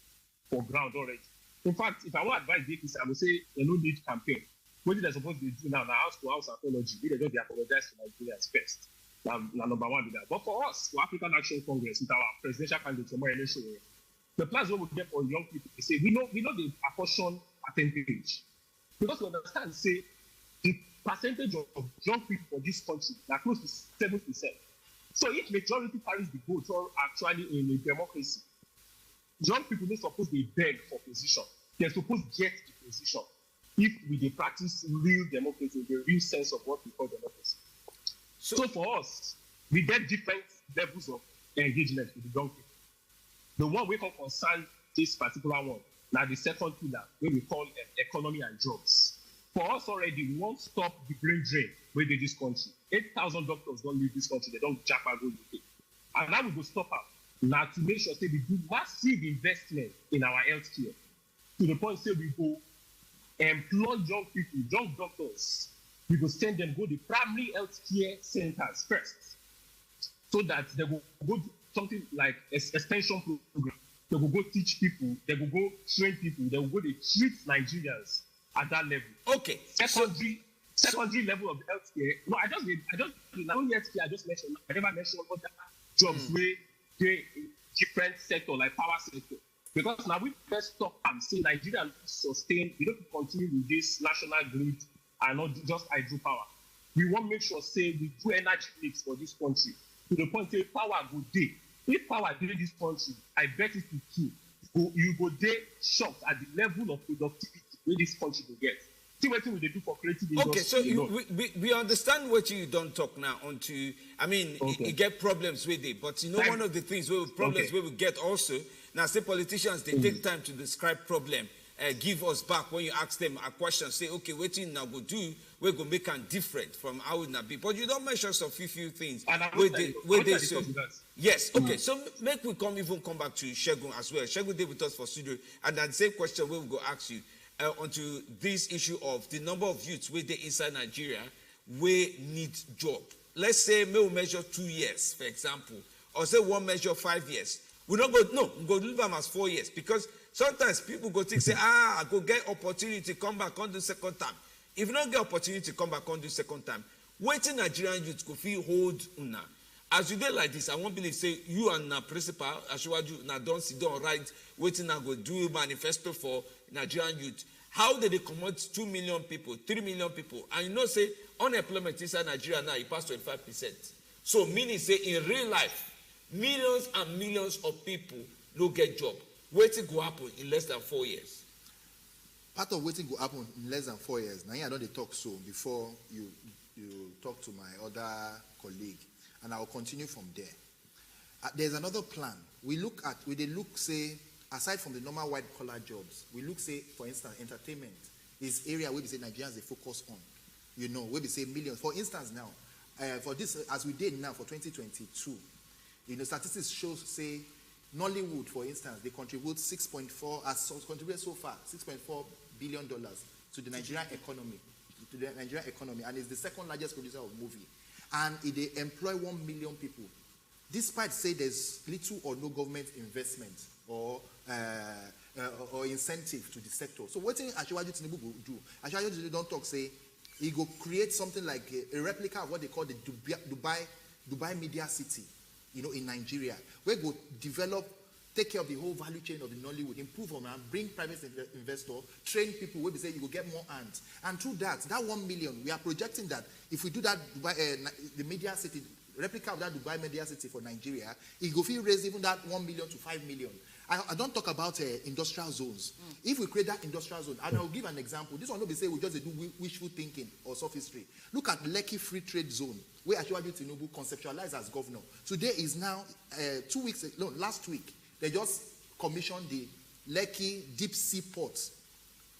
for ground already. In fact, if I want to advise the APC, I would say they no need campaign. What they're supposed to do now house to house apology. They just apologize to Nigerians first. Now number one be that. But for us, for African Action Congress, with our presidential candidate, the plans we will get for young people, they say we know the apportion percentage. Because we understand, say the percentage of young people for this country are close to 7%. So if majority carries the vote, or actually in a democracy, young people are supposed to beg for position. They're supposed to get the position. If we practice real democracy, the real sense of what we call democracy. So for us, we get different levels of engagement with the young people. The one we can concern this particular one, now the second pillar, where we call economy and jobs. For us already, we won't stop the brain drain where they this country. 8,000 doctors don't leave this country, they don't jump and go UK. And now we go stop out. Now to make sure say we do massive investment in our healthcare. To the point say we go employ young people, young doctors. We go send them go the primary healthcare centers first. So that they will go do something like extension program. They will go teach people, they will go train people, they will go to treat Nigerians at that level. Okay. Secondary level of healthcare. No, I just not only healthcare, I just mentioned, I never mentioned other jobs where they different sector like power sector. Because now we first stop and say Nigeria sustain, we don't continue with this national grid and not just hydropower. We want to make sure say we do energy mix for this country to the point say power go day. If power day this country, I bet it will kill. You go day shocked at the level of productivity where this country will get. See what we do for creative industry. Okay, so we understand what you don't talk now onto. You get problems with it, but one of the things we will get also now. Say politicians they take time to describe problem, give us back when you ask them a question. Say okay, what you now go do? We go make them different from how it not be. But you don't mention some few things. Where they say yes. Okay, so make we come back to Shegun as well. Shegun did with us for studio, and that same question we will go ask you. Onto this issue of the number of youths where they inside Nigeria we need job. Let's say we measure 2 years, for example, or say one measure 5 years. We don't go we go leave them as 4 years because sometimes people go think say I go get opportunity come back on the second time. If you don't get opportunity come back on the second time, waiting Nigerian youths go feel hold una. As you did like this, I won't believe say you and the principal Ashwaju na don't sit down right waiting and go do manifesto for Nigerian youth. How did they commit 2 million people, 3 million people? And say unemployment inside Nigeria now it passed 25%. So meaning say in real life, millions and millions of people don't get job. Waiting go happen in less than 4 years. Part of waiting go happen in less than 4 years. Now I don't talk so before you talk to my other colleague. And I will continue from there. There's another plan. We look, say, aside from the normal white-collar jobs, we look, say, for instance, entertainment is area where we say Nigerians they focus on. Where we say millions. For instance, now, for this, as we did now for 2022, statistics show, say, Nollywood, for instance, they contribute 6.4, as contributed so far, $6.4 billion to the Nigerian economy, and is the second largest producer of movie. And they employ 1 million people. Despite say there's little or no government investment or incentive to the sector. So what Ashwaju Tinubu will do? Ashwaju Tinubu don't talk say he go create something like a replica of what they call the Dubai Media City, in Nigeria, where go develop take care of the whole value chain of the Nollywood, improve on and bring private investor, train people where we say you will get more hands. And through that 1 million, we are projecting that if we do that, the media city, replica of that Dubai media city for Nigeria, it will raise even that 1 million to 5 million. I don't talk about industrial zones. If we create that industrial zone, and I'll give an example. This one, not be say we just do wishful thinking or sophistry. Look at Lekki Free Trade Zone, where Muhammadu Tinubu conceptualized as governor. Today is now last week, they just commissioned the Lekki Deep Sea Port,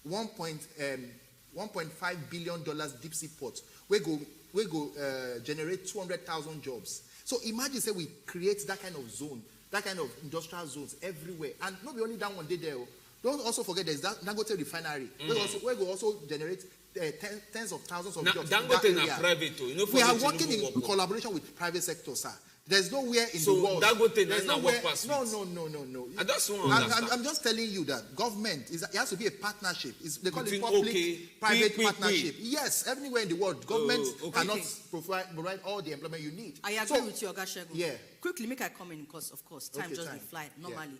$1.5 billion deep sea port, we go generate 200,000 jobs. So imagine say we create that kind of zone, that kind of industrial zones everywhere, and not only that one day there. Don't also forget there's that Dangote refinery. We will also generate tens of thousands of jobs. Dangote na private. We are working in collaboration with private sector, sir. There's nowhere in the world. Dangote there's nowhere. No. And that's one. I'm just telling you that government it has to be a partnership. They call it public-private partnership. Yes, everywhere in the world, government cannot provide all the employment you need. I agree with you, Oga Shegun. Yeah. Quickly, make I come in because, of course, time just fly normally.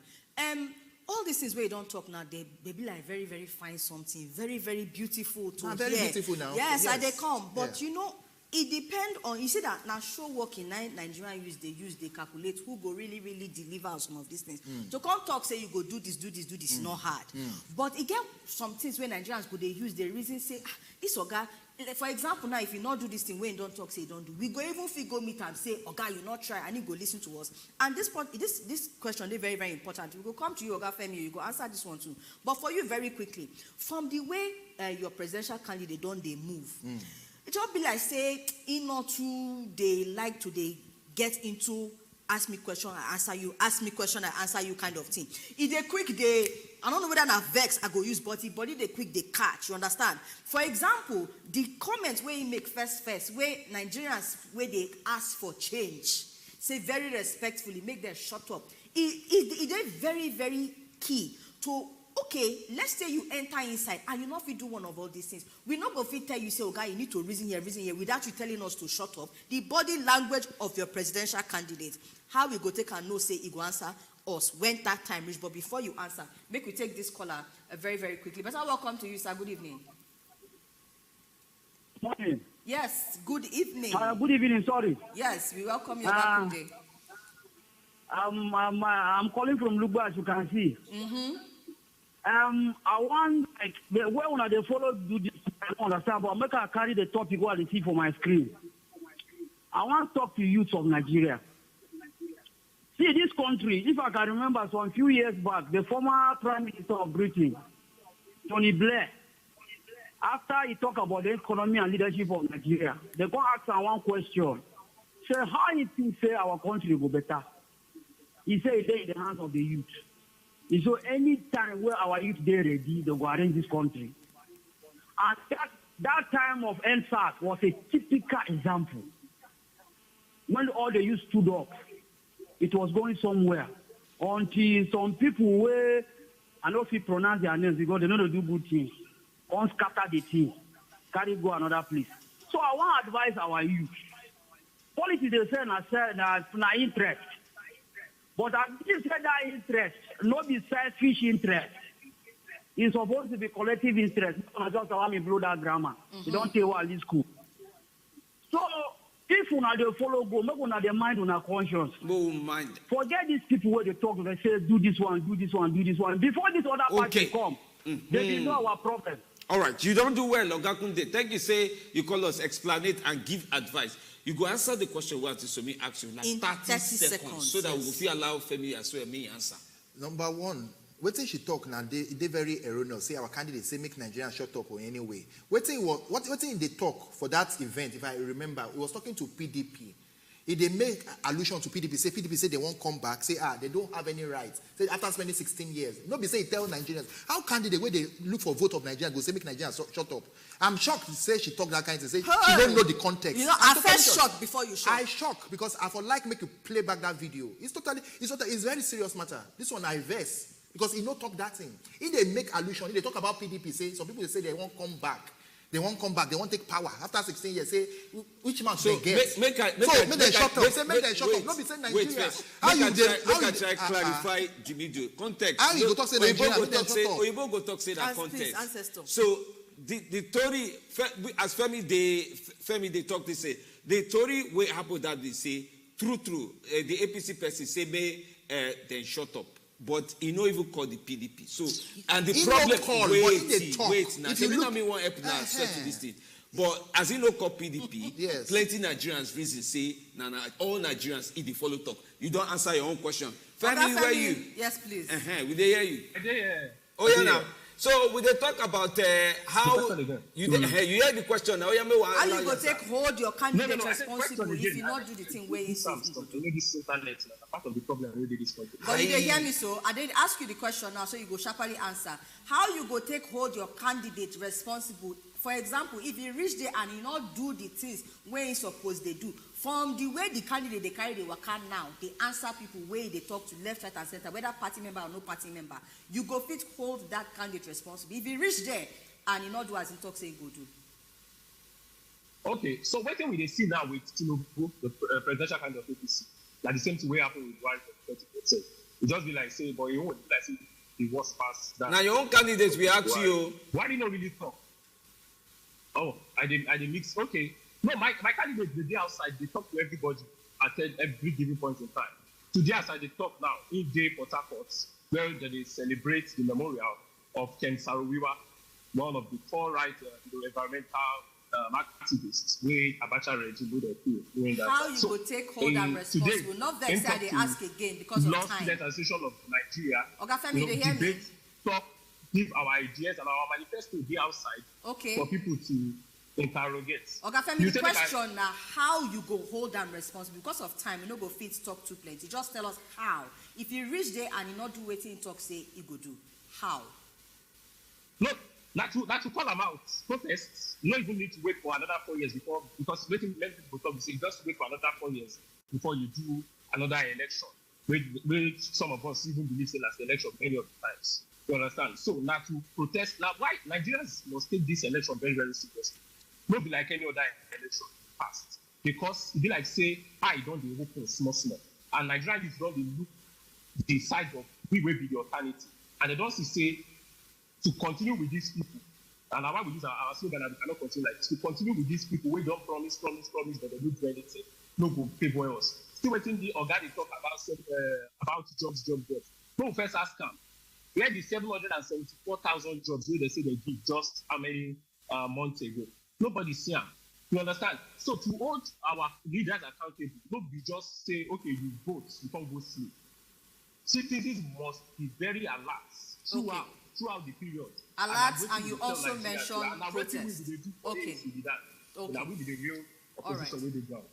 All these things where you don't talk now, they be like very, very fine something, very, very beautiful to hear. Very beautiful now. Yes, they come. But you know, it depends on, you see that now show work in Nigerian they calculate who go really, really deliver on some of these things. To come talk, say you go do this, it's not hard. But it get some things where Nigerians go, they use the reason, say, this Oga, for example, now if you not do this thing, when you don't talk, say you don't do. We go even if we go meet and say, Oga, you not try, and you go listen to us. And this question, they're very, very important. We go come to you, Oga Femi, you go answer this one too. But for you, very quickly, from the way your presidential candidate they move, it just be like say, in not too, they like to get into ask me question, I answer you, ask me question, I answer you kind of thing. If they quick, I don't know whether na vex I go use body they quick they catch, you understand? For example, the comments where you make first, where Nigerians where they ask for change, say very respectfully, make them shut up. It is very, very key to, okay, let's say you enter inside and you not fit do one of all these things. We not go fit tell you, say, oh guy, you need to reason here, without you telling us to shut up. The body language of your presidential candidate, how we go take and know, say, he go answer us when that time reach. But before you answer, make we take this caller very, very quickly. But I welcome to you, sir. Good evening. Morning. Yes, good evening. Good evening, sorry. Yes, we welcome you back today. I'm calling from Lugba, as you can see. I want, like, the way when they follow do this, I don't understand, but make I carry the topic what I see for my screen. I want to talk to youth of Nigeria. See, this country, if I can remember, some few years back, the former Prime Minister of Britain, Tony Blair, after he talked about the economy and leadership of Nigeria, they go ask him one question. Say, how you think say our country will go better? He said it's in the hands of the youth. So any time where our youth they ready, they will arrange this country. And that time of NSAS was a typical example. When all the youth stood up, it was going somewhere. Until some people were, I don't know if you pronounce their names because they know they do good things. On scatter the thing, carry go another place. So I want to advise our youth. Politics they say na interest. But I didn't say that interest, not be selfish interest. It's supposed to be collective interest. I just allow me blow that grammar. You don't tell what this school. So if una they follow go, make una they mind una conscience. Mind. Forget these people where they talk, they say do this one, do this one, do this one. Before this other party come, they will know our problem. All right, you don't do well, Ogakunde. Thank you. Say you call us, explanate and give advice. You go answer the question what to me ask you in 30 seconds so that we will feel allow Femi as well me answer. Number one, what she talk now? They very erroneous. Say our candidate say make Nigerians shut up or anyway. What in they talk for that event? If I remember, he was talking to PDP. If they make allusion to PDP say they won't come back, say they don't have any rights. Say after spending 16 years. Nobody say tell Nigerians. How can they when they look for vote of Nigerians go say make Nigerians shut up? I'm shocked to say she talked that kind of thing. Say she don't know the context. You know, I first shocked before you shocked. I shocked because I for like make you play back that video. It's very serious matter. This one I verse because he no talk that thing. If they make allusion, if they talk about PDP, say some people they say they won't come back. They won't come back. They won't take power. After 16 years, say, which man so they get? Make them shut up. Say make them shut up. Not be saying Nigeria. How you try clarify Jimmy context? How you go talk say Nigeria? Oyibo go talk say that context. So the Tory, as Femi they talk, they say the Tory way happen that they say true. The APC person say may then shut up. But he no even call the PDP. So, and the problem, wait now. Tell me now me want help now settle this thing. But as he no call PDP, yes. Plenty Nigerians reason say, all Nigerians eat the follow talk. You don't answer your own question. Family, where you? Yes, please. We dey hear you. Oh yeah now. So we dey talk about how you hear the question now. How you go take hold your candidate responsible if you not do the thing where you say this internet is part of the problem we this country. But you dey hear me so? I did ask you the question now, so you go sharply answer. How you go take hold your candidate responsible? For example, if he reach there and he not do the things where he suppose they do, from the way the candidate they carry the waka now, they answer people where they talk to left, right, and center, whether party member or no party member. You go fit hold that candidate responsible. If he reach there and he not do as he talk, say he go do. Okay, so what can we see now with Tinubu, the presidential candidate of APC? Like the same thing way happen with Buhari for 30%. It just be like say, but he won't be like say he was past that. Now your own candidates we ask you. Why do you not really talk? Oh, I did mix. Okay. No, my candidates, they outside, they talk to everybody at every given point in time. Today, outside, they talk now in day Port Harcourt, where they celebrate the memorial of Ken Saro-Wiwa, one of the far-right environmental activists, where Abacha regime would appeal during that. How you go take hold and responsible? Today, not vex that they ask again because of time. Lost Association of Nigeria. Femi, they hear me? Talk, give our ideas and our manifesto be outside for people to interrogate. Femi, the question now, how you go hold them responsible? Because of time, you no go fit talk too plenty. Just tell us how. If you reach there and you not do waiting talk, say you go do. How? No, not to call them out. Protests. You don't even need to wait for another 4 years before, because waiting many people talk, say just wait for another 4 years before you do another election. Where some of us even believe in last election many of the times. You understand? So now to protest, now why Nigerians must take this election very, very seriously. Not be like any other election past. Because it be like say, I don't be open small. And Nigerians don't look the side of we will be the alternative. And they don't say to continue with these people. And why we use our slogan that we cannot continue like this. To continue with these people, we don't promise, but they don't do anything. No go favor us. Still waiting the organic talk about jobs. No first ask them. We had the 774,000 jobs where they say they give just how many months ago. Nobody see them. You understand? So to hold our leaders accountable, don't be just say, okay, you vote, you can't go sleep. Citizens must be very alert throughout the period. Alert, and you also mentioned protest. Okay. All right.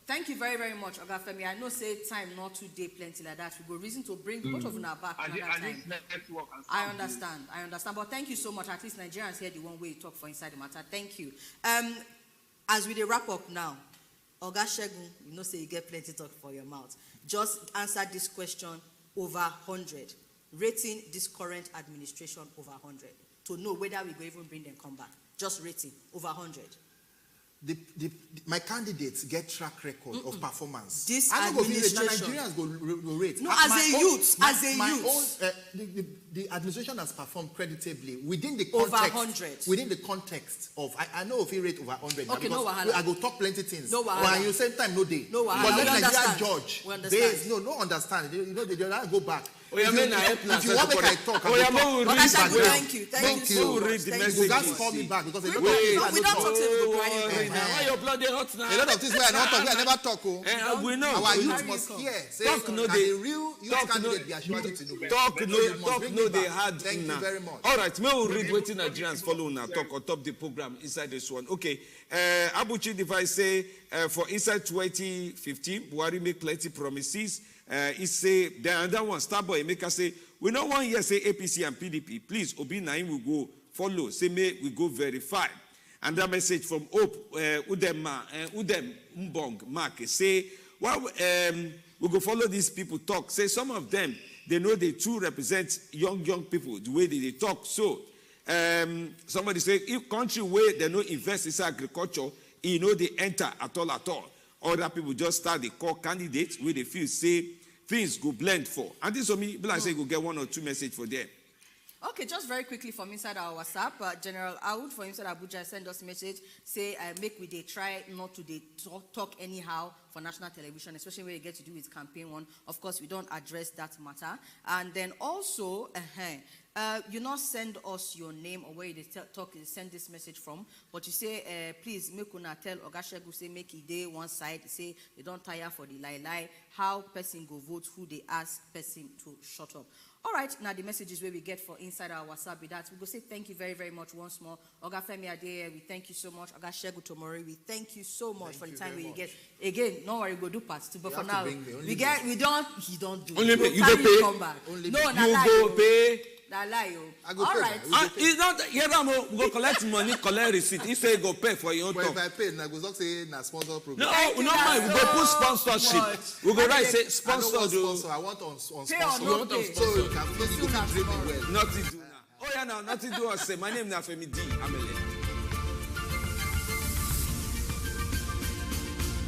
Thank you very, very much, Oga Femi. I know say time not too day plenty like that. We go reason to bring both of them back another time. I understand. But thank you so much. At least Nigerians hear the one way you talk for inside the matter. Thank you. As we wrap up now, Oga Shegun, you know say you get plenty talk for your mouth. Just answer this question over 100. Rating this current administration over 100 to know whether we go even bring them come back. Just rating over 100. My candidates get track record of performance. This administration, Nigerians go rate. No, as a youth. The administration has performed creditably within the context. Over 100. Within the context of, I know if he rate over 100. Okay, no wahala. I go talk plenty things. No wahala. But at the same time, no day. No wahala. But let Nigeria judge. We understand. No understand. You know, they don't go back. If you want to make I talk, thank you. We'll read the message. You guys call me back because we don't talk to you. Why your blood is hot now? A lot of things where I don't talk, I never talk. We know. Our youth must hear. Talk no they. The real youth candidate be assured to Talk no they had. Thank you very much. All right, may we read what Nigerians follow now. Talk on top the program inside this one. Okay. Abuchi device say for inside 2015, Buhari make plenty promises. He say the other one, Starboy make us say we don't want here say APC and PDP. Please, Obi Naim will go follow. Say may we go verify. And that message from Hope Udem Mbong Mark say well we go follow these people talk. Say some of them they know they too represent young people the way they talk. So Somebody say if country where they no invest in agriculture, they enter at all. Other people just start the call candidates where they feel say things go blend for. And this for me, say go get 1 or 2 message for them. Okay, just very quickly from inside our WhatsApp, General Aoud from inside Abuja send us a message, say, make we they try not to talk anyhow for national television, especially when you get to do with campaign one. Of course, we don't address that matter. And then also, you not send us your name or where you send this message from, but you say, please make una tell Ogashegu say make it day one side, say they don't tire for the lie, how person go vote, who they ask person to shut up. All right, now the messages where we get for inside our WhatsApp with that. We go say thank you very, very much once more. Oga Femi Adeye, we thank you so much. Oga Shegu Tomori, we thank you so much for the time we get. Again, no worry, go do parts too. But for now, he don't do. Only you go pay. Come back. No, you go pay. Na lie, I go all pay. right. It's not. We go collect money, collect receipt. He say go pay for your own But talk. if I pay, I go talk say na sponsor program. No, not mind. We go put sponsorship. We go write say sponsor. I want on sponsor. No pay. So you can dream well. Nothing do now. Oh yeah, now nothing do us say. My name is Femi D. Amele.